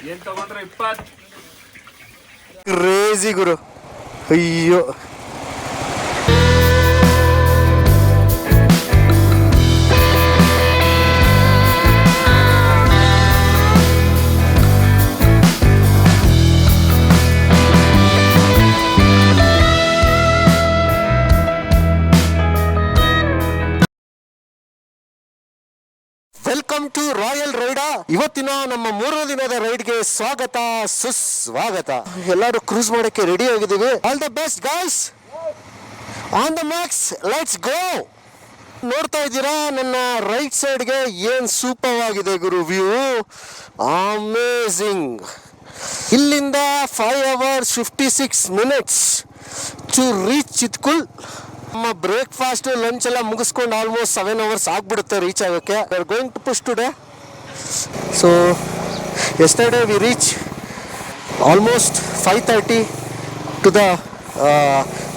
ಏನ್ ತಗೊಂಡ್ರೆ 20 ಕ್ರೇಜಿ ಗುರು. ಅಯ್ಯೋ ವೆಲ್ಕಮ್ ಟು ರಾಯಲ್ ರೈಡಾ. ಇವತ್ತಿನ ನಮ್ಮ 3ನೇ ದಿನದ ರೈಡ್ಗೆ ಸ್ವಾಗತ ಸುಸ್ವಾಗತ. ಎಲ್ಲರೂ ಕ್ರೂಸ್ ಮಾಡಕ್ಕೆ ರೆಡಿ ಆಗಿದ್ದೀವಿ. All the best guys, on the Max, let's go. ನೋಡ್ತಾ ಇದ್ದೀರಾ ನನ್ನ ರೈಟ್ ಸೈಡ್ಗೆ ಏನ್ ಸೂಪರ್ ಆಗಿದೆ ಗುರು ವ್ಯೂ, ಅಮೇಜಿಂಗ್. ಇಲ್ಲಿಂದ 5 hours 56 minutes to reach Chitkul. ನಮ್ಮ ಬ್ರೇಕ್ಫಾಸ್ಟ್ ಲಂಚ್ ಎಲ್ಲ ಮುಗಿಸ್ಕೊಂಡು ಆಲ್ಮೋಸ್ಟ್ 7 hours ಆಗ್ಬಿಡುತ್ತೆ ರೀಚ್ ಆಗೋಕ್ಕೆ. We are going to push today. So yesterday we reach almost 5:30 to the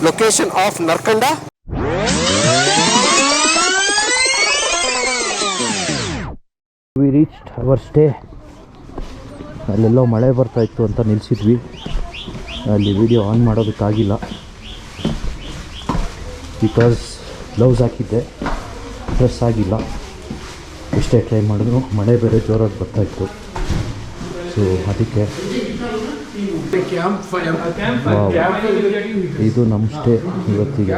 location of Narkanda. We reached our stay. ಅಲ್ಲೆಲ್ಲೋ ಮಳೆ ಬರ್ತಾ ಇತ್ತು ಅಂತ ನಿಲ್ಲಿಸಿದ್ವಿ. ಅಲ್ಲಿ ವಿಡಿಯೋ ಆನ್ ಮಾಡೋದಕ್ಕಾಗಿಲ್ಲ ಬಿಕಾಸ್ ಗ್ಲೌಸ್ ಹಾಕಿದ್ದೆ, ಡ್ರೆಸ್ ಆಗಿಲ್ಲ. ಎಷ್ಟೇ ಟ್ರೈ ಮಾಡಿದ್ರು ಮಳೆ ಬೇರೆ ಜೋರಾಗಿ ಬರ್ತಾಯಿತ್ತು. ಸೊ ಅದಕ್ಕೆ ಇದು ನಮ್ಮ ಸ್ಟೇ ಇವತ್ತಿಗೆ.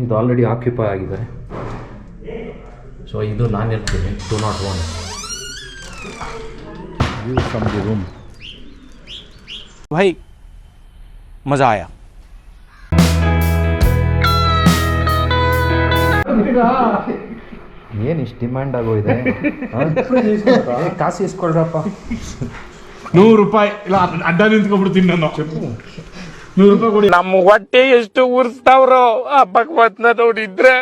ಇದು ಆಲ್ರೆಡಿ ಆಕ್ಯುಪೈ ಆಗಿದೆ. ಸೊ ಇದು ನಾನು ಇರ್ತೀನಿ 201 ವ್ಯೂ ಫ್ರಮ್ ದಿ ರೂಮ್. भाई मजा आया. ಏನು ಇಷ್ಟು ಡಿಮ್ಯಾಂಡ್ ಆಗೋಗಿದೆ? ಕಾಸು ಇಸ್ಕೊಳ್ರಪ್ಪ. 100 ರೂಪಾಯಿ ಇಲ್ಲ, ಅಡ್ಡ ನಿಂತ್ಕೊಂಡ್ಬಿಡ್ತೀನಿ ನಾನು. 100 ರೂಪಾಯಿ ಕೊಡಿ. ನಮ್ಮ ಹೊಟ್ಟೆ ಎಷ್ಟು ಉರ್ಸ್ತಾವ್ರೋ ಆ ಭಗವತ್ನ ನೋಡಿದ್ರೆ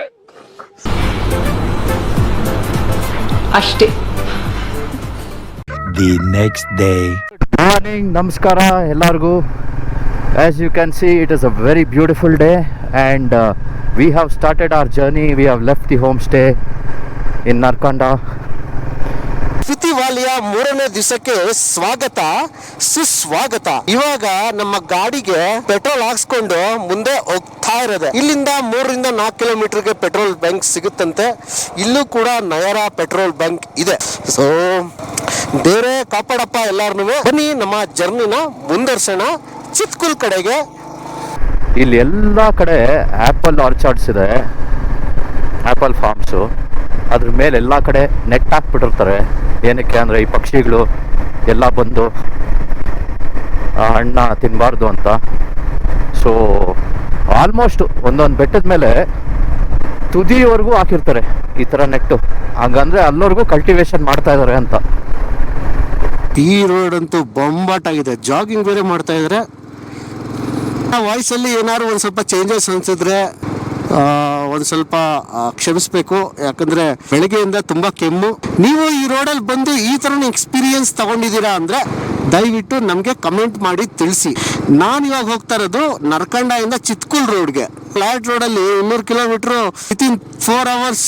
ಅಷ್ಟೇ. The next day. ಮಾರ್ನಿಂಗ್, ನಮಸ್ಕಾರ ಎಲ್ಲರಿಗೂ. As you can see, it is a very beautiful day and we have started our journey. We have left the homestay in Narkonda. ಫಿತಿವಾಲಿಯ 3ನೇ ದಿವಸಕ್ಕೆ ಸ್ವಾಗತ ಸುಸ್ವಾಗತ. ಇವಾಗ ನಮ್ಮ ಗಾಡಿಗೆ ಪೆಟ್ರೋಲ್ ಹಾಕ್ಸ್ಕೊಂಡು ಮುಂದೆ ಹೋಗ್ತಾ ಇರೋದೆ. ಇಲ್ಲಿಂದ 3 ರಿಂದ 4 ಕಿಲೋಮೀಟರ್ಗೆ ಪೆಟ್ರೋಲ್ ಬಂಕ್ ಸಿಗುತ್ತಂತೆ. ಇಲ್ಲೂ ಕೂಡ ನಯರಾ ಪೆಟ್ರೋಲ್ ಬಂಕ್ ಇದೆ. ಸೊ ಬೇರೆ ಕಾಪಾಡಪ್ಪ ಎಲ್ಲಾರ್ನು. ಬನ್ನಿ ನಮ್ಮ ಜರ್ನಿನ ಮುಂದುವರ್ಸೋಣ ಚಿತ್ಕುಲ್ ಕಡೆಗೆ. ಇಲ್ಲಿ ಎಲ್ಲ ಕಡೆ ಆ್ಯಪಲ್ ಆರ್ಚಾರ್ಡ್ಸ್ ಇದೆ, ಆ್ಯಪಲ್ ಫಾರ್ಮ್ಸು. ಅದ್ರ ಮೇಲೆ ಎಲ್ಲ ಕಡೆ ನೆಟ್ ಹಾಕ್ಬಿಟ್ಟಿರ್ತಾರೆ. ಏನಕ್ಕೆ ಅಂದರೆ ಈ ಪಕ್ಷಿಗಳು ಎಲ್ಲ ಬಂದು ಹಣ್ಣ ತಿನ್ನಬಾರ್ದು ಅಂತ. ಸೊ ಆಲ್ಮೋಸ್ಟ್ ಒಂದೊಂದು ಬೆಟ್ಟದ ಮೇಲೆ ತುದಿವರೆಗೂ ಹಾಕಿರ್ತಾರೆ ಈ ಥರ ನೆಟ್ಟು. ಹಾಗಂದರೆ ಅಲ್ಲವರೆಗೂ ಕಲ್ಟಿವೇಶನ್ ಮಾಡ್ತಾ ಇದ್ದಾರೆ ಅಂತ. ಈ ರೋಡ್ ಅಂತೂ ಬೊಂಬಾಟಾಗಿದೆ. ಜಾಗಿಂಗ್ ಬೇರೆ ಮಾಡ್ತಾ ಇದ್ದಾರೆ. ವಾಯ್ಸಲ್ಲಿ ಏನಾದ್ರು ಒಂದು ಸ್ವಲ್ಪ ಚೇಂಜಸ್ ಅನ್ಸಿದ್ರೆ ಒಂದು ಸ್ವಲ್ಪ ಕ್ಷಮಿಸ್ಬೇಕು. ಯಾಕಂದ್ರೆ ಬೆಳಗ್ಗೆಯಿಂದ ತುಂಬಾ ಕೆಮ್ಮು. ನೀವು ಈ ರೋಡಲ್ಲಿ ಬಂದು ಈ ಥರನ ಎಕ್ಸ್ಪೀರಿಯನ್ಸ್ ತಗೊಂಡಿದ್ದೀರಾ ಅಂದ್ರೆ ದಯವಿಟ್ಟು ನಮಗೆ ಕಮೆಂಟ್ ಮಾಡಿ ತಿಳಿಸಿ. ನಾನು ಇವಾಗ ಹೋಗ್ತಾ ಇರೋದು ನರ್ಕಂಡ ಇಂದ ಚಿತ್ಕುಲ್ ರೋಡ್ಗೆ. ಫ್ಲಾಟ್ ರೋಡಲ್ಲಿ 200 ಕಿಲೋಮೀಟರ್ ವಿತಿನ್ 4 hours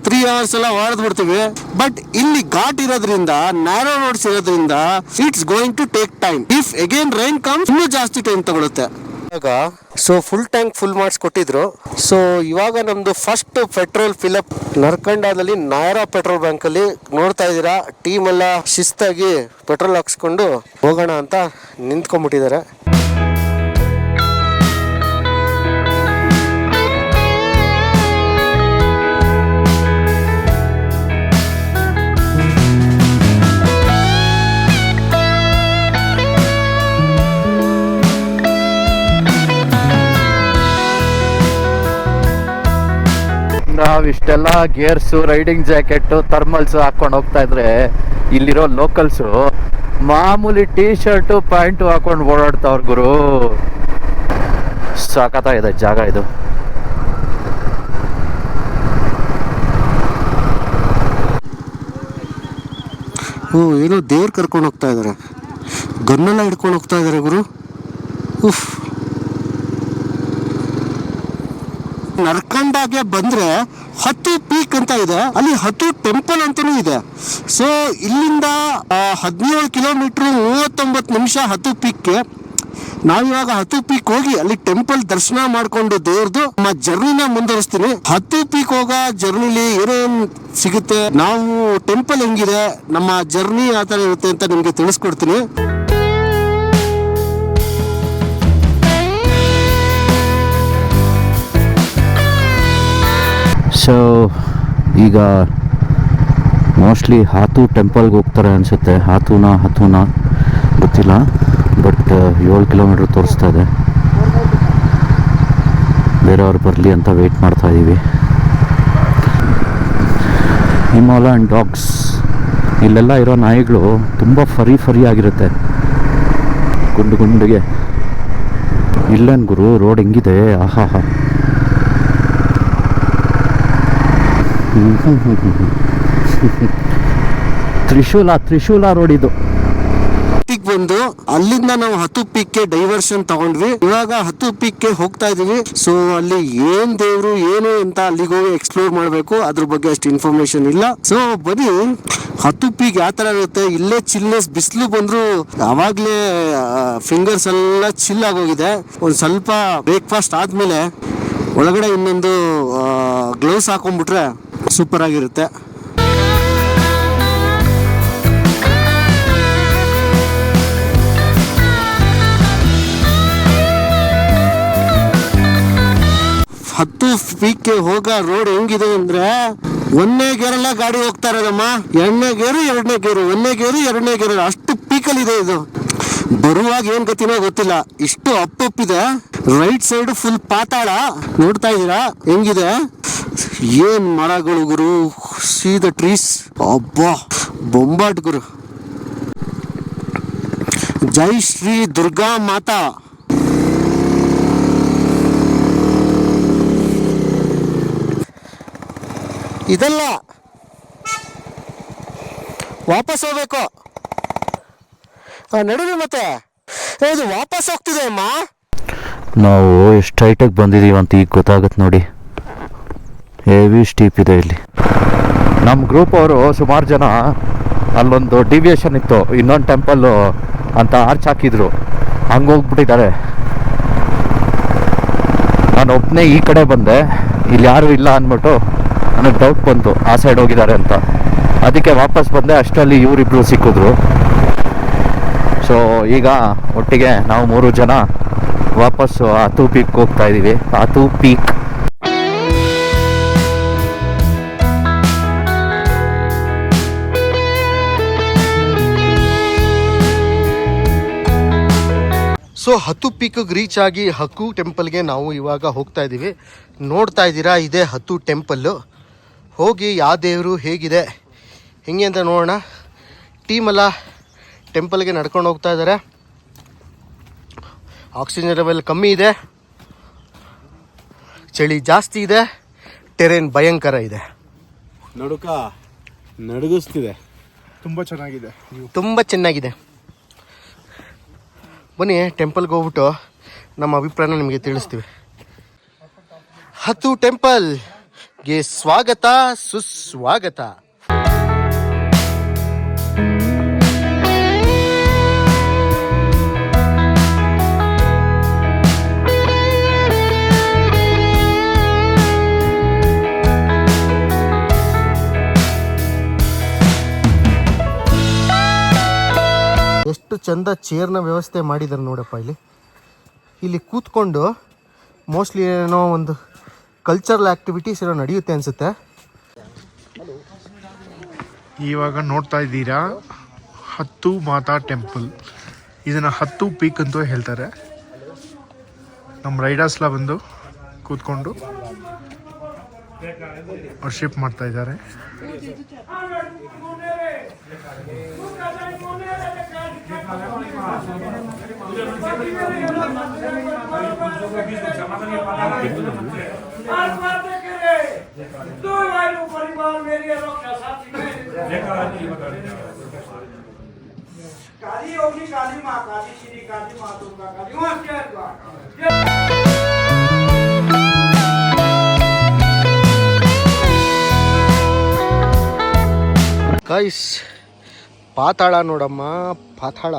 3 hours ಎಲ್ಲ ಹೊಡೆದ್ ಬಿಡ್ತೀವಿ. ಬಟ್ ಇಲ್ಲಿ ಘಾಟ್ ಇರೋದ್ರಿಂದ, ನ್ಯಾರೋ ರೋಡ್ಸ್ ಇರೋದ್ರಿಂದ it's going to take time. If again rain comes ಇನ್ನೂ ಜಾಸ್ತಿ ಟೈಮ್ ತಗೊಳುತ್ತೆ. ಇವಾಗ ಸೊ ಫುಲ್ ಟ್ಯಾಂಕ್ ಫುಲ್ ಮಾಡಿಸ್ಕೊಟ್ಟಿದ್ರು. ಸೊ ಇವಾಗ ನಮ್ದು ಫಸ್ಟ್ ಪೆಟ್ರೋಲ್ ಫಿಲಪ್ ನರ್ಕಂಡದಲ್ಲಿ ನಯರಾ ಪೆಟ್ರೋಲ್ ಬಂಕ್ ಅಲ್ಲಿ. ನೋಡ್ತಾ ಇದ್ದೀರಾ ಟೀಮ್ ಎಲ್ಲ ಶಿಸ್ತಾಗಿ ಪೆಟ್ರೋಲ್ ಹಾಕ್ಸ್ಕೊಂಡು ಹೋಗೋಣ ಅಂತ ನಿಂತ್ಕೊಂಡ್ಬಿಟ್ಟಿದ್ದಾರೆ. ನಾವಿಷ್ಟೆಲ್ಲ ಗೇರ್ಸು, ರೈಡಿಂಗ್ ಜಾಕೆಟ್ಟು, ಥರ್ಮಲ್ಸು ಹಾಕೊಂಡು ಹೋಗ್ತಾ ಇದ್ರೆ ಇಲ್ಲಿರೋ ಲೋಕಲ್ಸು ಮಾಮೂಲಿ ಟೀ ಶರ್ಟು ಪ್ಯಾಂಟು ಹಾಕೊಂಡು ಓಡಾಡ್ತಾವ್ರ ಗುರು. ಸಾಕತ್ತಾಗಿದೆ ಜಾಗ ಇದು. ಏನೋ ದೇವ್ರು ಕರ್ಕೊಂಡು ಹೋಗ್ತಾ ಇದಾರೆ. ಗನ್ನೆಲ್ಲ ಹಿಡ್ಕೊಂಡು ಹೋಗ್ತಾ ಇದಾರೆ ಗುರು. ಉಫ್. ನರ್ಕಂಡಾಗೆ ಬಂದ್ರೆ ಹತ್ತು ಪೀಕ್ ಅಂತ ಇದೆ, ಅಲ್ಲಿ ಹತ್ತು ಟೆಂಪಲ್ ಅಂತಾನೂ ಇದೆ. ಸೊ ಇಲ್ಲಿಂದ 17 ಕಿಲೋಮೀಟರ್ 39 ನಿಮಿಷ ಹತ್ತು ಪೀಕ್ಗೆ. ನಾವಿವಾಗ ಹತ್ತು ಪೀಕ್ ಹೋಗಿ ಅಲ್ಲಿ ಟೆಂಪಲ್ ದರ್ಶನ ಮಾಡ್ಕೊಂಡು ದೇವ್ರದ್ದು ನಮ್ಮ ಜರ್ನಿನ ಮುಂದುವರಿಸ್ತೀನಿ. ಹತ್ತು ಪೀಕ್ ಹೋಗ ಜರ್ನಿಲಿ ಏನೇನ್ ಸಿಗುತ್ತೆ, ನಾವು ಟೆಂಪಲ್ ಹೆಂಗಿದೆ, ನಮ್ಮ ಜರ್ನಿ ಯಾವ ತರ ಇರುತ್ತೆ ಅಂತ ನಿಮ್ಗೆ ತಿಳಿಸ್ಕೊಡ್ತೀನಿ. ಸೊ ಈಗ ಮೋಸ್ಟ್ಲಿ ಹಾತು ಟೆಂಪಲ್ಗೆ ಹೋಗ್ತಾರೆ ಅನಿಸುತ್ತೆ. ಹಾತೂನ ಗೊತ್ತಿಲ್ಲ, ಬಟ್ 7 ಕಿಲೋಮೀಟ್ರ್ ತೋರಿಸ್ತಾ ಇದೆ. ಬೇರೆಯವ್ರು ಬರಲಿ ಅಂತ ವೆಯ್ಟ್ ಮಾಡ್ತಾ ಇದ್ದೀವಿ. ಹಿಮಾಲಯನ್ ಡಾಗ್ಸ್, ಇಲ್ಲೆಲ್ಲ ಇರೋ ನಾಯಿಗಳು ತುಂಬ ಫರಿ ಆಗಿರುತ್ತೆ, ಗುಂಡಿಗೆ. ಇಲ್ಲೇನು ಗುರು ರೋಡ್ ಹೆಂಗಿದೆ, ಆಹಾ. ತ್ರಿಶೂಲ ರೋಡ್ ಇದು. ಪೀಕ್ ಬಂದು ಅಲ್ಲಿಂದ ನಾವು ಹತ್ತು ಪೀಕ್ಗೆ ಡೈವರ್ಷನ್ ತಗೊಂಡ್ವಿ. ಇವಾಗ ಹತ್ತು ಪೀಕ್ಗೆ ಹೋಗ್ತಾ ಇದೀವಿ. ಸೊ ಅಲ್ಲಿ ಏನ್ ದೇವ್ರು ಏನು ಅಂತ ಅಲ್ಲಿಗೆ ಹೋಗಿ ಎಕ್ಸ್ಪ್ಲೋರ್ ಮಾಡ್ಬೇಕು, ಅದ್ರ ಬಗ್ಗೆ ಅಷ್ಟು ಇನ್ಫಾರ್ಮೇಶನ್ ಇಲ್ಲ. ಸೊ ಬನ್ನಿ, ಹತ್ತು ಪೀಕ್ ಯಾವ ತರ ಇರುತ್ತೆ. ಇಲ್ಲೇ ಚಿಲ್ನೆಸ್, ಬಿಸಿಲು ಬಂದ್ರು ಅವಾಗ್ಲೇ ಫಿಂಗರ್ಸ್ ಎಲ್ಲ ಚಿಲ್ ಆಗೋಗಿದೆ. ಒಂದ್ ಸ್ವಲ್ಪ ಬ್ರೇಕ್ಫಾಸ್ಟ್ ಆದ್ಮೇಲೆ ಒಳಗಡೆ ಇನ್ನೊಂದು ಗ್ಲೌಸ್ ಹಾಕೊಂಡ್ಬಿಟ್ರೆ ಸೂಪರ್ ಆಗಿರುತ್ತೆ. ಹತ್ತು ಪೀಕ್ಗೆ ಹೋಗ ರೋಡ್ ಹೆಂಗಿದೆ ಅಂದ್ರೆ, ಒಂದನೇ ಗೇರೆಲ್ಲ ಗಾಡಿ ಹೋಗ್ತಾ ಇರೋದಮ್ಮ. ಎರಡನೇ ಗೇರು ಒಂದನೇ ಗೇರು ಎರಡನೇ ಗೇರು ಅಷ್ಟು ಪೀಕಲ್ಲಿ ಇದೆ ಇದು. ಬರುವಾಗ ಏನ್ ಗತಿನೋ ಗೊತ್ತಿಲ್ಲ, ಇಷ್ಟು ಅಪ್ ಇದೆ. ರೈಟ್ ಸೈಡ್ ಫುಲ್ ಪಾತಾಳ, ನೋಡ್ತಾ ಇದೀರಾ ಹೆಂಗಿದೆ. ಏನ್ ಮರಗಳು ಗುರು, ಸಿ ದ ಟ್ರೀಸ್, ಅಬ್ಬಾ ಬೊಂಬಾಟ್ ಗುರು. ಜೈ ಶ್ರೀ ದುರ್ಗಾ ಮಾತಾ. ಇದಲ್ಲ, ವಾಪಸ್ ಹೋಗ್ಬೇಕು. ನಡುವೆ ಮತ್ತೆ ಇದು ವಾಪಸ್ ಹೋಗ್ತಿದೆ ಅಮ್ಮ. ನಾವು ಎಷ್ಟು ಹೈಟಾಗಿ ಬಂದಿದ್ದೀವಿ ಅಂತ ಈಗ ಗೊತ್ತಾಗುತ್ತೆ ನೋಡಿ. ಹೆವಿ ಸ್ಟೀಪ್ ಇದೆ ಇಲ್ಲಿ. ನಮ್ಮ ಗ್ರೂಪ್ ಅವರು ಸುಮಾರು ಜನ ಅಲ್ಲೊಂದು ಡಿವಿಯೇಷನ್ ಇತ್ತು, ಇನ್ನೊಂದು ಟೆಂಪಲ್ಲು ಅಂತ ಆರ್ಚ್ ಹಾಕಿದ್ರು, ಹಂಗೆ ಹೋಗ್ಬಿಟ್ಟಿದ್ದಾರೆ. ನಾನು ಒಬ್ಬನೇ ಈ ಕಡೆ ಬಂದೆ, ಇಲ್ಲಿ ಯಾರೂ ಇಲ್ಲ ಅಂದ್ಬಿಟ್ಟು ನನಗೆ ಡೌಟ್ ಬಂತು ಆ ಸೈಡ್ ಹೋಗಿದ್ದಾರೆ ಅಂತ. ಅದಕ್ಕೆ ವಾಪಸ್ ಬಂದೆ. ಅಷ್ಟರಲ್ಲಿ ಇವರಿಬ್ರು ಸಿಕ್ಕಿದ್ರು. ಸೊ ಈಗ ಒಟ್ಟಿಗೆ ನಾವು 3 ಜನ ವಾಪಸ್ಸು ಹಾತು ಪೀಕ್ ಹೋಗ್ತಾ ಇದ್ದೀವಿ. ಹಾತು ಪೀಕ್ ಸೊ ಹತ್ತು ಪೀಕ್ಗೆ ರೀಚ್ ಆಗಿ ಹಕ್ಕು ಟೆಂಪಲ್ಗೆ ನಾವು ಇವಾಗ ಹೋಗ್ತಾ ಇದ್ದೀವಿ. ನೋಡ್ತಾ ಇದ್ದೀರಾ, ಇದೇ ಹತ್ತು ಟೆಂಪಲ್ಲು. ಹೋಗಿ ಯಾವ ದೇವರು ಹೇಗಿದೆ ಹೆಂಗೆ ಅಂತ ನೋಡೋಣ. ಟೀಮೆಲ್ಲ ಟೆಂಪಲ್ಗೆ ನಡ್ಕೊಂಡು ಹೋಗ್ತಾ ಇದ್ದಾರೆ. ಆಕ್ಸಿಜನ್ ಲೆವೆಲ್ ಕಮ್ಮಿ ಇದೆ, ಚಳಿ ಜಾಸ್ತಿ ಇದೆ, ಟೆರೇನ್ ಭಯಂಕರ ಇದೆ, ನಡುಗಿಸ್ತಿದೆ. ತುಂಬ ಚೆನ್ನಾಗಿದೆ. ಬನ್ನಿ ಟೆಂಪಲ್ಗೆ ಹೋಗ್ಬಿಟ್ಟು ನಮ್ಮ ಅಭಿಪ್ರಾಯನ ನಿಮಗೆ ತಿಳಿಸ್ತೀವಿ. ಹತ್ತು ಟೆಂಪಲ್ಗೆ ಸ್ವಾಗತ ಸುಸ್ವಾಗತ. ಎಷ್ಟು ಚಂದ ಚೇರ್ನ ವ್ಯವಸ್ಥೆ ಮಾಡಿದ್ದಾರೆ ನೋಡಪ್ಪ. ಇಲ್ಲಿ ಕೂತ್ಕೊಂಡು ಮೋಸ್ಟ್ಲಿ ಏನೋ ಒಂದು ಕಲ್ಚರಲ್ ಆ್ಯಕ್ಟಿವಿಟೀಸ್ ಏನೋ ನಡೆಯುತ್ತೆ ಅನಿಸುತ್ತೆ. ಇವಾಗ ನೋಡ್ತಾ ಇದ್ದೀರಾ ಹತ್ತು ಮಾತಾ ಟೆಂಪಲ್. ಇದನ್ನು ಹತ್ತು ಪೀಕ್ ಅಂತ ಹೇಳ್ತಾರೆ. ನಮ್ಮ ರೈಡರ್ಸ್ಲ ಬಂದು ಕೂತ್ಕೊಂಡು ವರ್ಷಿಪ್ ಮಾಡ್ತಾ ಇದ್ದಾರೆ. काली होगी काली माँ, काली श्री काली माँ, दुर्गा काली माँ क्या ಗೈಸ್, ಪಾತಾಳ ನೋಡಮ್ಮ, ಪಾತಾಳ.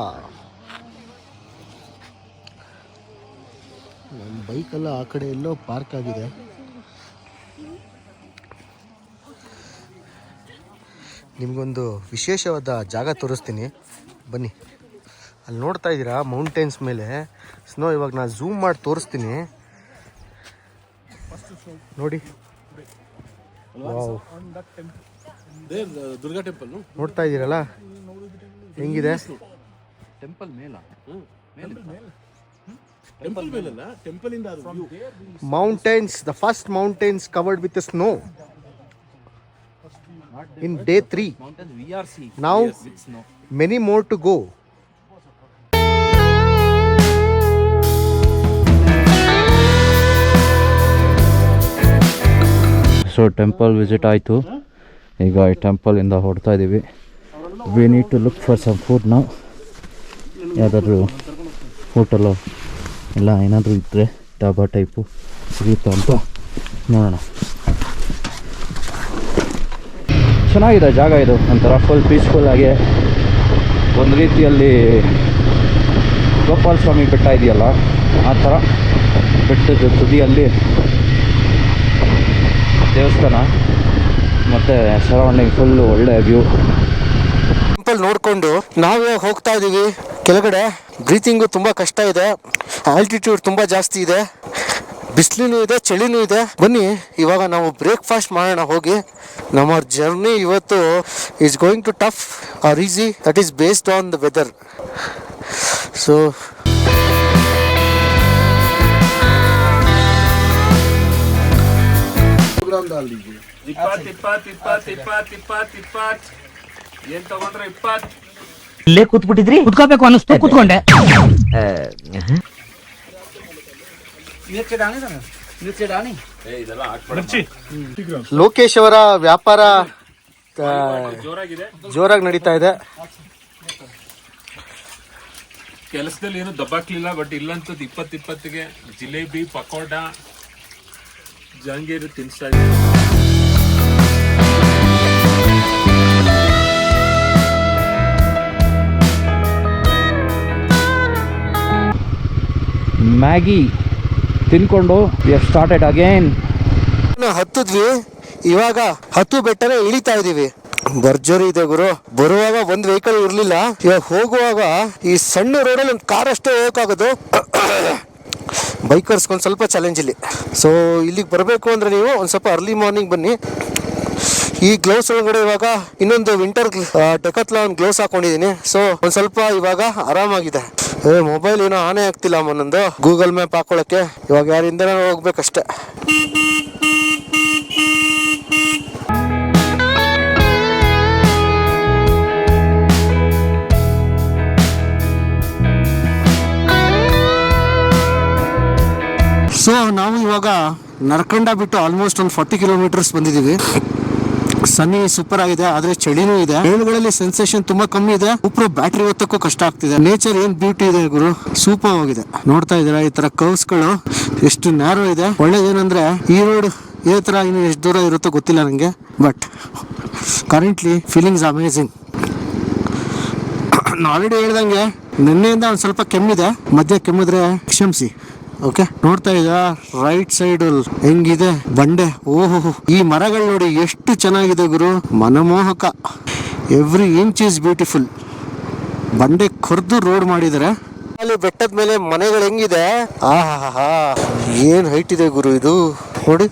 ನಮ್ಮ ಬೈಕೆಲ್ಲ ಆ ಕಡೆ ಎಲ್ಲೋ ಪಾರ್ಕ್ ಆಗಿದೆ. ನಿಮಗೊಂದು ವಿಶೇಷವಾದ ಜಾಗ ತೋರಿಸ್ತೀನಿ ಬನ್ನಿ. ಅಲ್ಲಿ ನೋಡ್ತಾ ಇದ್ದೀರಾ ಮೌಂಟೇನ್ಸ್ ಮೇಲೆ ಸ್ನೋ. ಇವಾಗ ನಾನು ಝೂಮ್ ಮಾಡಿ ತೋರಿಸ್ತೀನಿ ನೋಡಿ. ವಾವ್, ದುರ್ಗಾ ಟೆಂಪಲ್ ನೋಡ್ತಾ ಇದ್ದೀರಲ್ಲ ಹೆಂಗಿದೆ. ಟೆಂಪಲ್ ಮೇಲ Mountains, the first mountains covered with the snow in day 3. mountains we are seeing Now with snow. many more to go. So temple visit ಆಯಿತು. ಈಗ ಈ ಟೆಂಪಲಿಂದ ಹೊರಡ್ತಾ ಇದ್ದೀವಿ. We need to look for some food ನಾವು. ಯಾವುದಾದ್ರೂ hotel ಇಲ್ಲ ಏನಾದರೂ ಇದ್ದರೆ ಡಾಬಾ ಟೈಪು ಸಿಗುತ್ತಾ ಅಂತ ನೋಡೋಣ. ಚೆನ್ನಾಗಿದೆ ಜಾಗ ಇದು, ಒಂಥರ ಫುಲ್ ಪೀಸ್ಫುಲ್ ಆಗಿ. ಒಂದು ರೀತಿಯಲ್ಲಿ ಗೋಪಾಲ ಸ್ವಾಮಿ ಬೆಟ್ಟ ಇದೆಯಲ್ಲ ಆ ಥರ ಬೆಟ್ಟದ ತುದಿಯಲ್ಲಿ ದೇವಸ್ಥಾನ ಮತ್ತು ಸರೌಂಡಿಂಗ್ ಫುಲ್ಲು ಒಳ್ಳೆ ವ್ಯೂ. ಟೆಂಪಲ್ ನೋಡಿಕೊಂಡು ನಾವೇ ಹೋಗ್ತಾ ಇದ್ದೀವಿ ಕೆಳಗಡೆ. ಬ್ರೀತಿಂಗು ತುಂಬ ಕಷ್ಟ ಇದೆ, ಆಲ್ಟಿಟ್ಯೂಡ್ ತುಂಬ ಜಾಸ್ತಿ ಇದೆ, ಬಿಸಿಲಿನೂ ಇದೆ, ಚಳಿನೂ ಇದೆ. ಬನ್ನಿ ಇವಾಗ ನಾವು ಬ್ರೇಕ್ಫಾಸ್ಟ್ ಮಾಡೋಣ ಹೋಗಿ. ನಮ್ಮ ಜರ್ನಿ ಇವತ್ತು is going to tough or easy, that is based on the weather. So ಏನ್ ತಗೊಂಡ್ರೆ 20. ಇಲ್ಲೇ ಕೂತ್ಬಿಟ್ಟಿದ್ರಿ, ಕುತ್ಕೋಬೇಕು ಅನ್ನಿಸ್ತು, ಕೂತ್ಕೊಂಡೆ. ಲೋಕೇಶ್ ಅವರ ವ್ಯಾಪಾರ ಜೋರಾಗಿದೆ. ಜೋರಾಗಿ ನಡೀತಾ ಇದೆ. ಕೆಲಸದಲ್ಲಿ ಏನು ದಬ್ಬಾಕ್ಲಿಲ್ಲ, ಬಟ್ ಇಲ್ಲಂತೂ 20-20ಗೆ ಜಿಲೇಬಿ, ಪಕೋಡ, ಜಹಾಂಗೀರ್ ತಿನ್ಸ್ತಾ ಇದ್ದೀನಿ. ಮ್ಯಾಗಿ ತಿನ್ಕೊಂಡು ವಿ ಹ್ಯಾವ್ ಸ್ಟಾರ್ಟೆಡ್ ಅಗೇನ್. ಹತ್ತಿದ್ವಿ, ಇವಾಗ ಹತ್ತು ಬೆಟ್ಟನೇ ಇಳಿತಾ ಇದೀವಿ. ಭರ್ಜರಿ ಇದೆ ಗುರು. ಬರುವಾಗ ಒಂದು ವೆಹಿಕಲ್ ಇರ್ಲಿಲ್ಲ, ಇವಾಗ ಹೋಗುವಾಗ ಈ ಸಣ್ಣ ರೋಡಲ್ಲಿ ಒಂದು ಕಾರ್ ಅಷ್ಟೇ ಹೋಗೋಕ್ಕಾಗೋದು. ಬೈಕರ್ಸ್ಗೊಂದು ಸ್ವಲ್ಪ ಚಾಲೆಂಜ್ ಇಲ್ಲಿ. ಸೊ ಇಲ್ಲಿಗೆ ಬರಬೇಕು ಅಂದರೆ ನೀವು ಒಂದು ಸ್ವಲ್ಪ ಅರ್ಲಿ ಮಾರ್ನಿಂಗ್ ಬನ್ನಿ. ಈ ಗ್ಲೌಸ್ ಒಳಗಡೆ ಇವಾಗ ಇನ್ನೊಂದು ವಿಂಟರ್ ಡೆಕಾಥ್ಲಾನ್ ಗ್ಲೌಸ್ ಹಾಕೊಂಡಿದ್ದೀನಿ. ಸೊ ಒಂದು ಸ್ವಲ್ಪ ಇವಾಗ ಆರಾಮಾಗಿದೆ. ಮೊಬೈಲ್ ಏನೋ ಆನೇ ಆಗ್ತಿಲ್ಲ ಮೊನ್ನೊಂದು ಗೂಗಲ್ ಮ್ಯಾಪ್ ಹಾಕೊಳ್ಳೋಕ್ಕೆ. ಇವಾಗ ಯಾರಿಂದ ಹೋಗ್ಬೇಕಷ್ಟೆ. ಸೊ ನಾವು ಇವಾಗ ನರ್ಕಂಡ ಬಿಟ್ಟು ಆಲ್ಮೋಸ್ಟ್ ಒಂದು 40 ಕಿಲೋಮೀಟರ್ಸ್ ಬಂದಿದ್ದೀವಿ. ಸನ್ನಿ ಸೂಪರ್ ಆಗಿದೆ, ಆದ್ರೆ ಚಳಿನೂ ಇದೆ. ಟ್ರೈನ್ಗಳಲ್ಲಿ ಸೆನ್ಸೇಷನ್ ತುಂಬಾ ಕಮ್ಮಿ ಇದೆ. ಉಪ್ರ ಬ್ಯಾಟ್ರಿ ಹೊತ್ತಕ್ಕೂ ಕಷ್ಟ ಆಗ್ತಿದೆ. ನೇಚರ್ ಏನ್ ಬ್ಯೂಟಿ ಇದೆ ಗುರು, ಸೂಪರ್ ಆಗಿದೆ. ನೋಡ್ತಾ ಇದ್ದೀರಾ ಈ ತರ ಕರ್ವ್ಸ್ ಗಳು ಎಷ್ಟು ನ್ಯಾರೋ ಇದೆ. ಒಳ್ಳೇದೇನಂದ್ರೆ ಈ ರೋಡ್ ಇದೇ ತರ ಇನ್ನು ಎಷ್ಟು ದೂರ ಇರುತ್ತೋ ಗೊತ್ತಿಲ್ಲ ನಂಗೆ, ಬಟ್ ಕರೆಂಟ್ಲಿ ಫೀಲಿಂಗ್ಸ್ ಅಮೇಝಿಂಗ್. ನಾನು ಆಲ್ರೆಡಿ ಹೇಳ್ದಂಗೆ ನಿನ್ನೆಯಿಂದ ಒಂದು ಸ್ವಲ್ಪ ಕೆಮ್ಮಿದೆ, ಮಧ್ಯೆ ಕೆಮ್ಮಿದ್ರೆ ಕ್ಷಮಿಸಿ. ಓಕೆ, ನೋಡ್ತಾ ಇದ್ದ ರೈಟ್ ಸೈಡ್ ಹೆಂಗಿದೆ ಬಂಡೆ. ಓಹೋ, ಈ ಮರಗಳು ನೋಡಿ ಎಷ್ಟು ಚೆನ್ನಾಗಿದೆ ಗುರು, ಮನಮೋಹಕ. Every inch is beautiful. ಬಂಡೆ ಕೊರ್ದು ರೋಡ್ ಮಾಡಿದ್ದಾರೆ. ಅಲ್ಲಿ ಬೆಟ್ಟದ ಮೇಲೆ ಮನೆಗಳು ಹೆಂಗಿದೆ, ಆಹಾ ಏನ್ ಹೈಟ್ ಇದೆ ಗುರು ಇದು ನೋಡಿ.